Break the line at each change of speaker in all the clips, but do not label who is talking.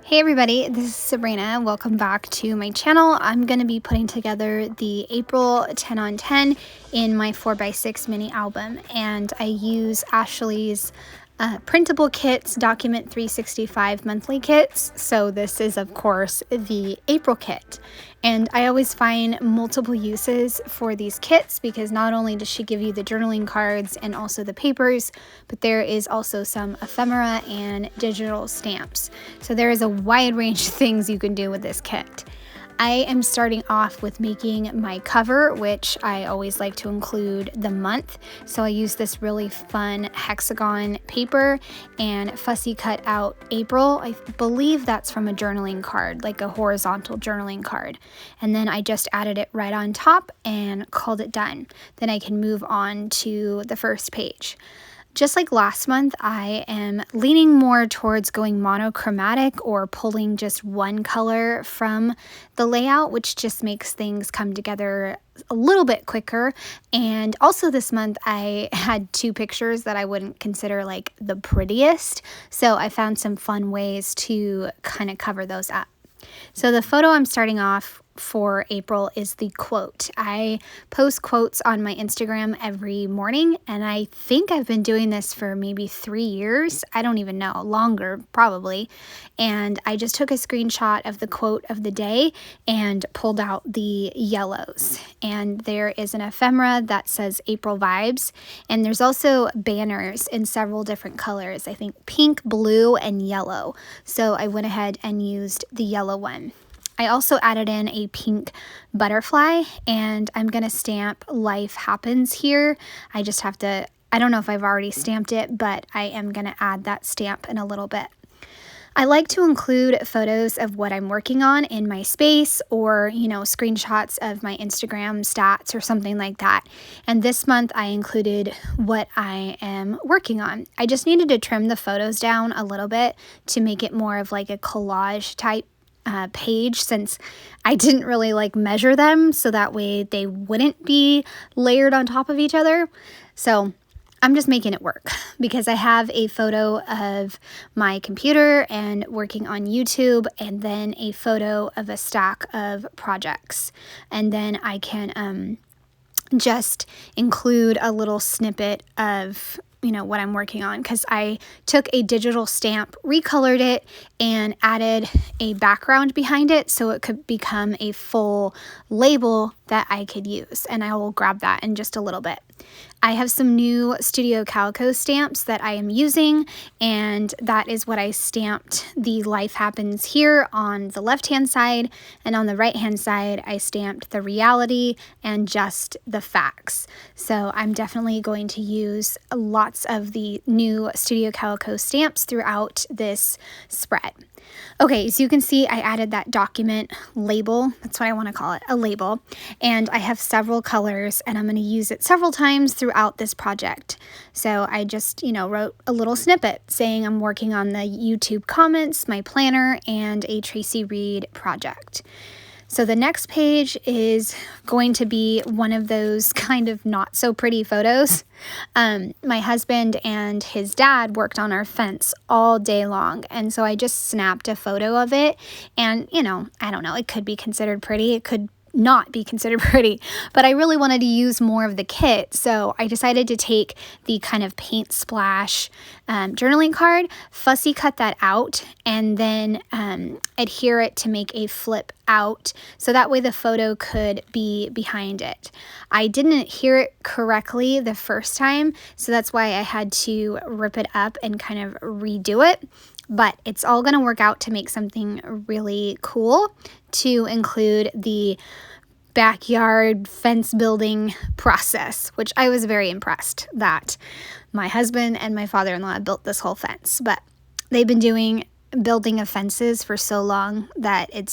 Hey everybody, this is Sabrina. Welcome back to my channel. I'm going to be putting together the April 10 on 10 in my 4x6 mini album, and I use Ashley's printable kits, Document 365 monthly kits. So this is of course the April kit, and I always find multiple uses for these kits because not only does she give you the journaling cards and also the papers, but there is also some ephemera and digital stamps. So there is a wide range of things you can do with this kit. I am starting off with making my cover, which I always like to include the month. So I use this really fun hexagon paper and fussy cut out April. I believe that's from a journaling card, like a horizontal journaling card. And then I just added it right on top and called it done. Then I can move on to the first page. Just like last month, I am leaning more towards going monochromatic or pulling just one color from the layout, which just makes things come together a little bit quicker. And also this month I had two pictures that I wouldn't consider like the prettiest, so I found some fun ways to kind of cover those up. So the photo I'm starting off for April is the quote. I post quotes on my Instagram every morning, and I think I've been doing this for maybe 3 years. I don't even know, longer probably. And I just took a screenshot of the quote of the day and pulled out the yellows. And there is an ephemera that says April vibes, and there's also banners in several different colors. I think pink, blue, and yellow. So I went ahead and used the yellow one. I also added in a pink butterfly, and I'm going to stamp Life Happens here. I just have to, I don't know if I've already stamped it, but I am going to add that stamp in a little bit. I like to include photos of what I'm working on in my space, or, screenshots of my Instagram stats or something like that. And this month I included what I am working on. I just needed to trim the photos down a little bit to make it more of like a collage type page, since I didn't really measure them, so that way they wouldn't be layered on top of each other. So I'm just making it work because I have a photo of my computer and working on YouTube, and then a photo of a stack of projects, and then I can just include a little snippet of what I'm working on, because I took a digital stamp, recolored it, and added a background behind it so it could become a full label that I could use, and I will grab that in just a little bit. I have some new Studio Calico stamps that I am using, and that is what I stamped the Life Happens here on the left hand side, and on the right hand side I stamped the reality and just the facts. So I'm definitely going to use lots of the new Studio Calico stamps throughout this spread. Okay, so you can see I added that document label. That's what I want to call it, a label. And I have several colors, and I'm going to use it several times throughout this project. So I just, wrote a little snippet saying I'm working on the YouTube comments, my planner, and a Tracy Reed project. So the next page is going to be one of those kind of not so pretty photos. My husband and his dad worked on our fence all day long, and so I just snapped a photo of it, and I don't know, it could be considered pretty, it could not be considered pretty, but I really wanted to use more of the kit, so I decided to take the kind of paint splash journaling card, fussy cut that out, and then adhere it to make a flip out, so that way the photo could be behind it. I didn't adhere it correctly the first time, so that's why I had to rip it up and kind of redo it. But it's all going to work out to make something really cool to include the backyard fence building process, which I was very impressed that my husband and my father-in-law built this whole fence. But they've been building of fences for so long that it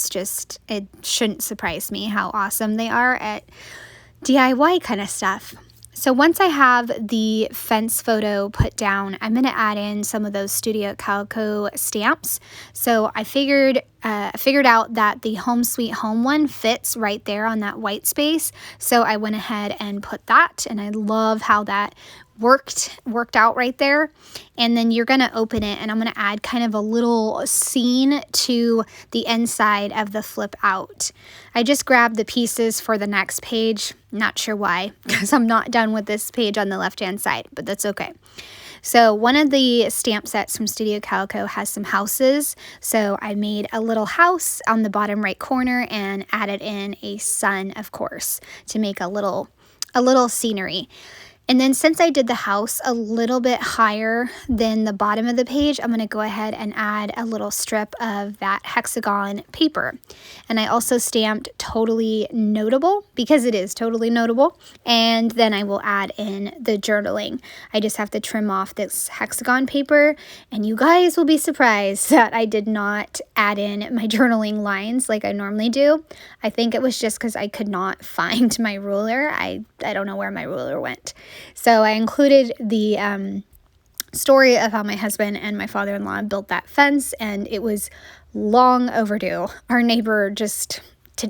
shouldn't surprise me how awesome they are at DIY kind of stuff. So once I have the fence photo put down, I'm going to add in some of those Studio Calico stamps. So I figured out that the Home Sweet Home one fits right there on that white space. So I went ahead and put that, and I love how that worked out right there. And then you're going to open it, and I'm going to add kind of a little scene to the inside of the flip out. I just grabbed the pieces for the next page. Not sure why, because I'm not done with this page on the left hand side, but that's okay. So one of the stamp sets from Studio Calico has some houses. So I made a little house on the bottom right corner and added in a sun, of course, to make a little scenery. And then since I did the house a little bit higher than the bottom of the page, I'm going to go ahead and add a little strip of that hexagon paper. And I also stamped Totally Notable, because it is totally notable. And then I will add in the journaling. I just have to trim off this hexagon paper, and you guys will be surprised that I did not add in my journaling lines like I normally do. I think it was just because I could not find my ruler. I don't know where my ruler went. So I included the story of how my husband and my father-in-law built that fence, and it was long overdue. Our neighbor just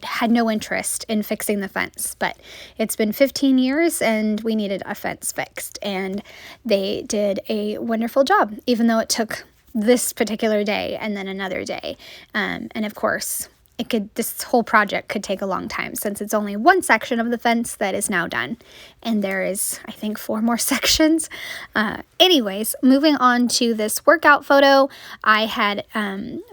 had no interest in fixing the fence, but it's been 15 years and we needed a fence fixed, and they did a wonderful job, even though it took this particular day and then another day. And of course, this whole project could take a long time, since it's only one section of the fence that is now done. And there is, I think, 4 more sections. Anyways, moving on to this workout photo, I had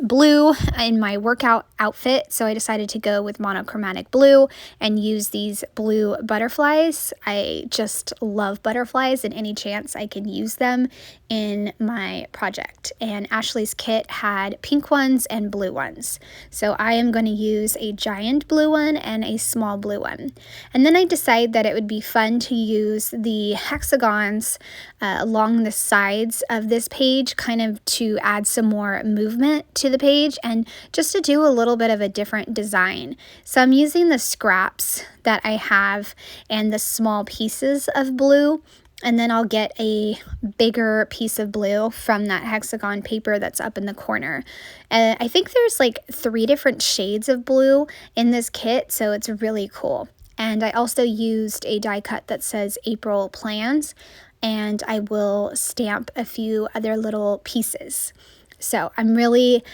blue in my workout outfit, so I decided to go with monochromatic blue and use these blue butterflies. I just love butterflies, and any chance I can use them in my project. And Ashley's kit had pink ones and blue ones. So I am going to use a giant blue one and a small blue one. And then I decided that it would be fun to use the hexagons along the sides of this page, kind of to add some more movement to the page and just to do a little bit of a different design. So I'm using the scraps that I have and the small pieces of blue, and then I'll get a bigger piece of blue from that hexagon paper that's up in the corner. I think there's like 3 different shades of blue in this kit, so it's really cool. And I also used a die cut that says April Plans, and I will stamp a few other little pieces. So I'm really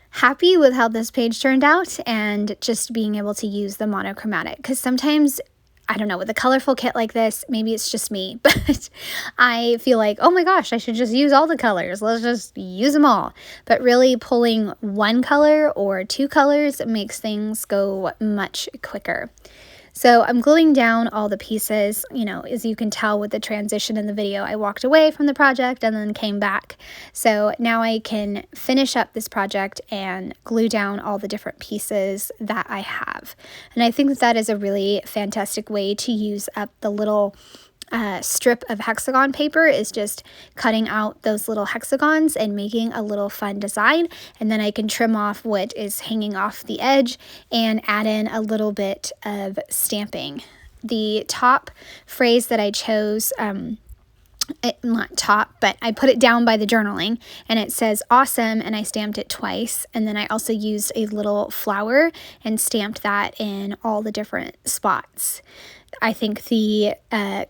happy with how this page turned out, and just being able to use the monochromatic, because sometimes, I don't know, with a colorful kit like this, maybe it's just me, but I feel like, oh my gosh, I should just use all the colors. Let's just use them all. But really pulling one color or 2 colors makes things go much quicker. So I'm gluing down all the pieces. You know, as you can tell with the transition in the video, I walked away from the project and then came back. So now I can finish up this project and glue down all the different pieces that I have. And I think that is a really fantastic way to use up the little strip of hexagon paper, is just cutting out those little hexagons and making a little fun design. And then I can trim off what is hanging off the edge and add in a little bit of stamping. The top phrase that I chose, not top, but I put it down by the journaling, and it says awesome, and I stamped it twice. And then I also used a little flower and stamped that in all the different spots. I think the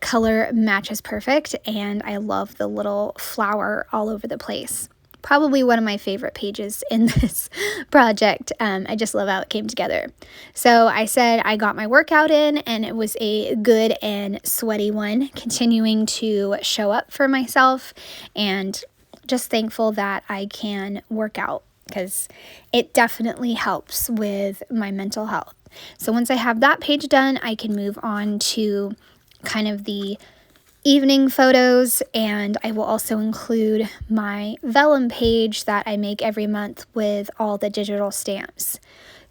color matches perfect, and I love the little flower all over the place. Probably one of my favorite pages in this project. I just love how it came together. So I said I got my workout in, and it was a good and sweaty one, continuing to show up for myself, and just thankful that I can work out, because it definitely helps with my mental health. So once I have that page done, I can move on to kind of the evening photos, and I will also include my vellum page that I make every month with all the digital stamps.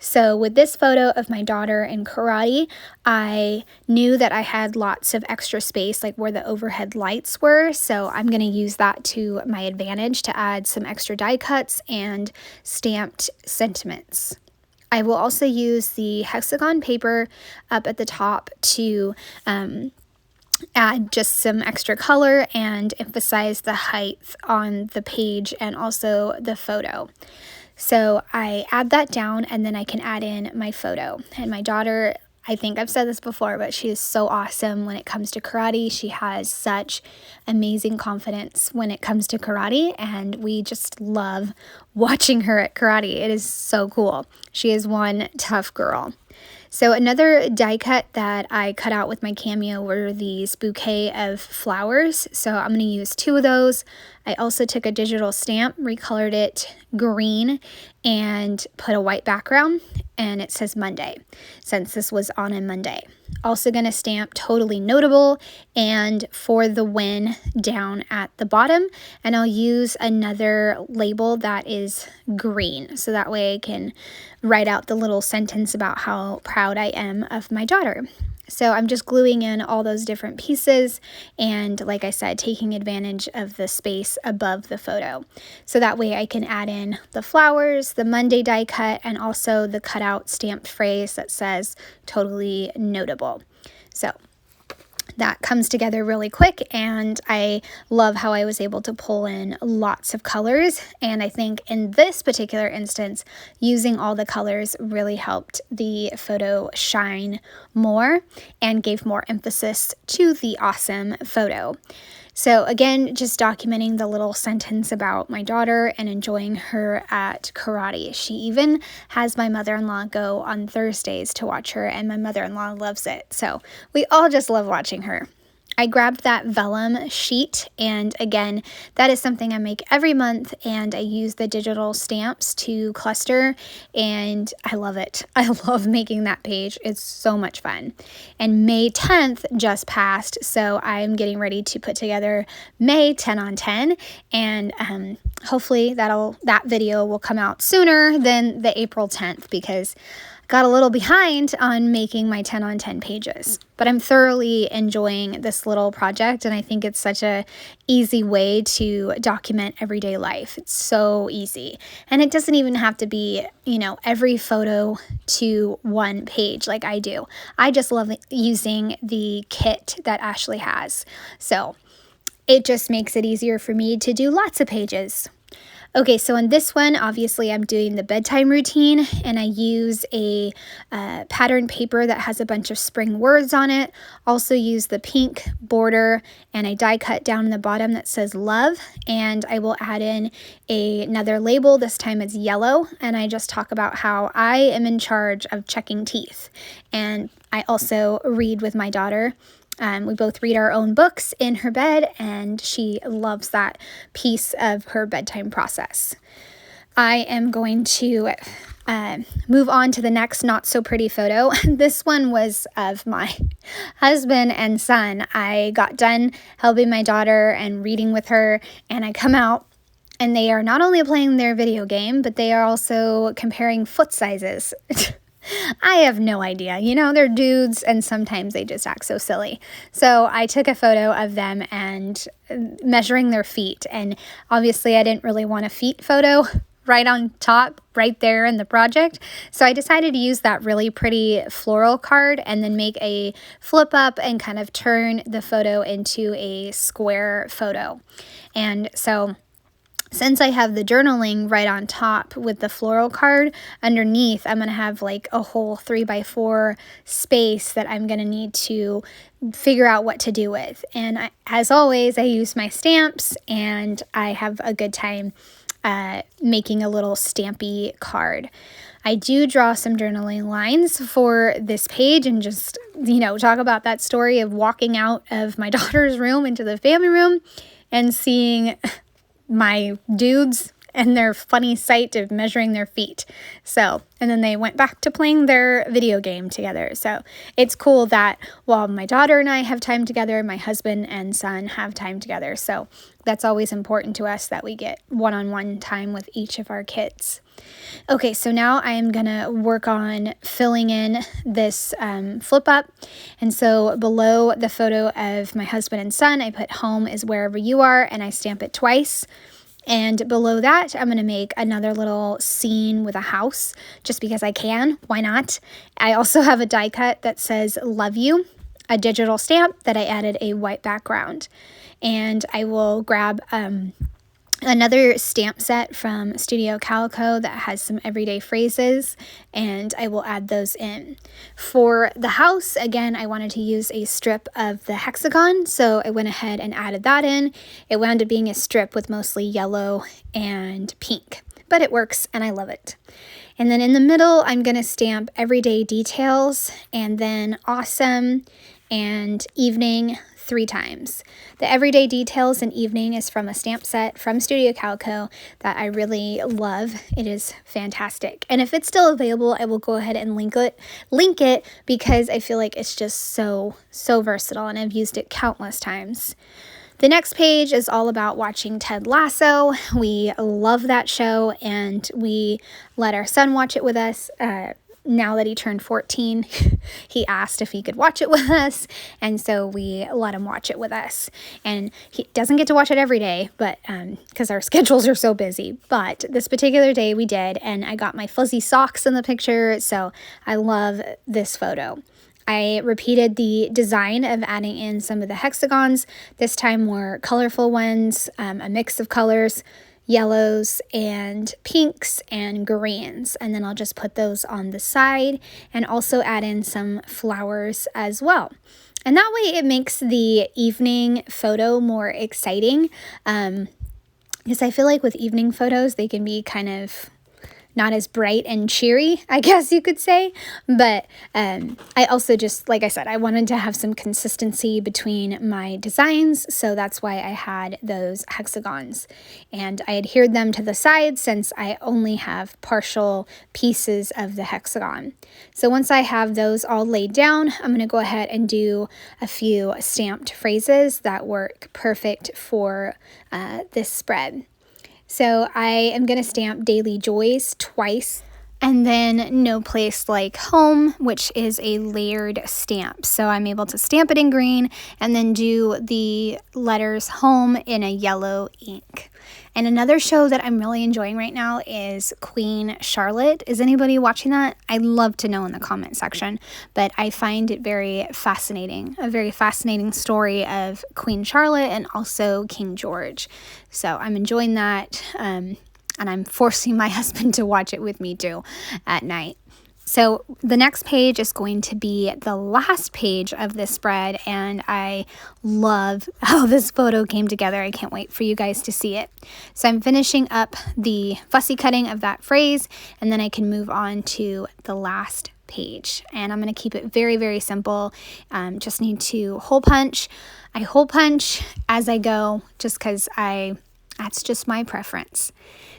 So with this photo of my daughter in karate, I knew that I had lots of extra space, like where the overhead lights were, so I'm going to use that to my advantage to add some extra die cuts and stamped sentiments. I will also use the hexagon paper up at the top to add just some extra color and emphasize the height on the page and also the photo. So I add that down, and then I can add in my photo. And my daughter I think I've said this before, but she is so awesome when it comes to karate. She has such amazing confidence when it comes to karate, and we just love watching her at karate. It is so cool. She is one tough girl. So another die cut that I cut out with my Cameo were these bouquet of flowers. So I'm going to use 2 of those. I also took a digital stamp, recolored it green, and put a white background, and it says Monday, since this was on a Monday. Also going to stamp Totally Notable and For the Win down at the bottom, and I'll use another label that is green, so that way I can write out the little sentence about how proud I am of my daughter. So I'm just gluing in all those different pieces and, like I said, taking advantage of the space above the photo. So that way I can add in the flowers, the Monday die cut, and also the cutout stamped phrase that says Totally Notable. So that comes together really quick, and I love how I was able to pull in lots of colors. And I think in this particular instance, using all the colors really helped the photo shine more and gave more emphasis to the awesome photo. So again, just documenting the little sentence about my daughter and enjoying her at karate. She even has my mother-in-law go on Thursdays to watch her, and my mother-in-law loves it. So we all just love watching her. I grabbed that vellum sheet, and again, that is something I make every month, and I use the digital stamps to cluster, and I love it. I love making that page. It's so much fun. And May 10th just passed, so I'm getting ready to put together May 10 on 10, and hopefully that video will come out sooner than the April 10th, because got a little behind on making my 10 on 10 pages, but I'm thoroughly enjoying this little project, and I think it's such a easy way to document everyday life. It's so easy, and it doesn't even have to be, every photo to one page like I do. I just love using the kit that Ashley has, so it just makes it easier for me to do lots of pages. Okay, so in this one, obviously I'm doing the bedtime routine, and I use a patterned paper that has a bunch of spring words on it. Also use the pink border, and I die cut down in the bottom that says love, and I will add in another label. This time it's yellow, and I just talk about how I am in charge of checking teeth. And I also read with my daughter. We both read our own books in her bed, and she loves that piece of her bedtime process. I am going to move on to the next not so pretty photo. This one was of my husband and son. I got done helping my daughter and reading with her, and I come out, and they are not only playing their video game, but they are also comparing foot sizes. I have no idea. They're dudes, and sometimes they just act so silly. So I took a photo of them and measuring their feet, and obviously I didn't really want a feet photo right on top, right there in the project. So I decided to use that really pretty floral card and then make a flip up and kind of turn the photo into a square photo. And so since I have the journaling right on top with the floral card, underneath I'm going to have like a whole 3x4 space that I'm going to need to figure out what to do with. And as always, I use my stamps, and I have a good time making a little stampy card. I do draw some journaling lines for this page and just, talk about that story of walking out of my daughter's room into the family room and seeing my dudes and their funny sight of measuring their feet. So, and then they went back to playing their video game together. So it's cool that while my daughter and I have time together, my husband and son have time together. So that's always important to us that we get one-on-one time with each of our kids. Okay, so now I am going to work on filling in this flip up. And so below the photo of my husband and son, I put home is wherever you are, and I stamp it twice. And below that, I'm going to make another little scene with a house just because I can. Why not? I also have a die cut that says love you, a digital stamp that I added a white background. And I will grab another stamp set from Studio Calico that has some everyday phrases, and I will add those in. For the house, again, I wanted to use a strip of the hexagon, so I went ahead and added that in. It wound up being a strip with mostly yellow and pink, but it works and I love it. And then in the middle, I'm going to stamp everyday details and then awesome and evening 3 times. The everyday details and evening is from a stamp set from Studio Calico that I really love. It is fantastic. And if it's still available, I will go ahead and link it because I feel like it's just so versatile and I've used it countless times. The next page is all about watching Ted Lasso. We love that show and we let our son watch it with us. Now that he turned 14, he asked if he could watch it with us, and so we let him watch it with us. And he doesn't get to watch it every day, but because our schedules are so busy. But this particular day we did, and I got my fuzzy socks in the picture, so I love this photo. I repeated the design of adding in some of the hexagons, this time more colorful ones, a mix of colors, yellows and pinks and greens, and then I'll just put those on the side and also add in some flowers as well. And that way it makes the evening photo more exciting, because I feel like with evening photos they can be kind of not as bright and cheery, I guess you could say. But I also just, like I said, I wanted to have some consistency between my designs. So that's why I had those hexagons. And I adhered them to the sides since I only have partial pieces of the hexagon. So once I have those all laid down, I'm going to go ahead and do a few stamped phrases that work perfect for this spread. So I am going to stamp Daily Joys twice, and then No Place Like Home, which is a layered stamp. So I'm able to stamp it in green and then do the letters home in a yellow ink. And another show that I'm really enjoying right now is Queen Charlotte. Is anybody watching that? I'd love to know in the comment section, but I find it very fascinating, a very fascinating story of Queen Charlotte and also King George. So I'm enjoying that, and I'm forcing my husband to watch it with me too at night. So the next page is going to be the last page of this spread, and I love how this photo came together. I can't wait for you guys to see it. So I'm finishing up the fussy cutting of that phrase, and then I can move on to the last page. And I'm going to keep it very, very simple. Just need to hole punch. I hole punch as I go just because that's just my preference.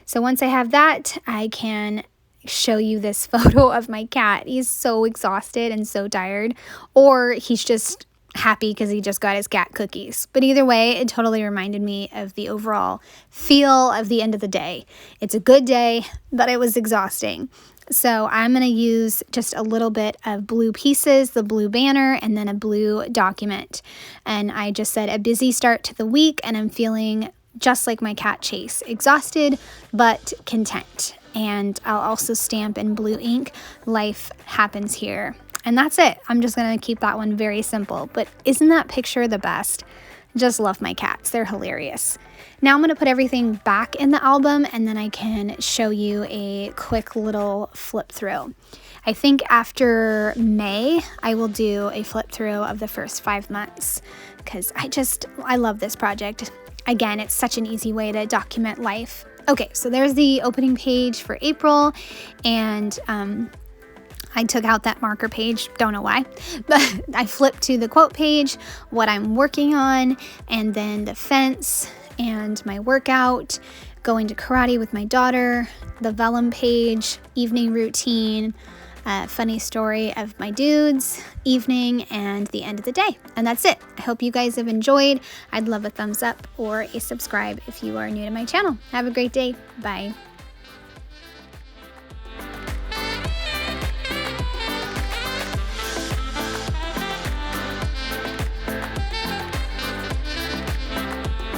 So once I have that, I can show you this photo of my cat. He's so exhausted and so tired, or he's just happy because he just got his cat cookies. But either way, it totally reminded me of the overall feel of the end of the day. It's a good day, but it was exhausting. So I'm going to use just a little bit of blue pieces, the blue banner, and then a blue document. And I just said a busy start to the week, and I'm feeling just like my cat Chase, exhausted but content. And I'll also stamp in blue ink, life happens here. And that's it. I'm just going to keep that one very simple. But isn't that picture the best? Just love my cats. They're hilarious. Now I'm going to put everything back in the album, and then I can show you a quick little flip through. I think after May, I will do a flip through of the first 5 months because I love this project. Again, it's such an easy way to document life. Okay, so there's the opening page for April, and I took out that marker page, don't know why, but I flipped to the quote page, what I'm working on, and then the fence and my workout, going to karate with my daughter, the vellum page, evening routine, funny story of my dudes, evening, and the end of the day. And that's it. I hope you guys have enjoyed. I'd love a thumbs up or a subscribe if you are new to my channel. Have a great day. Bye.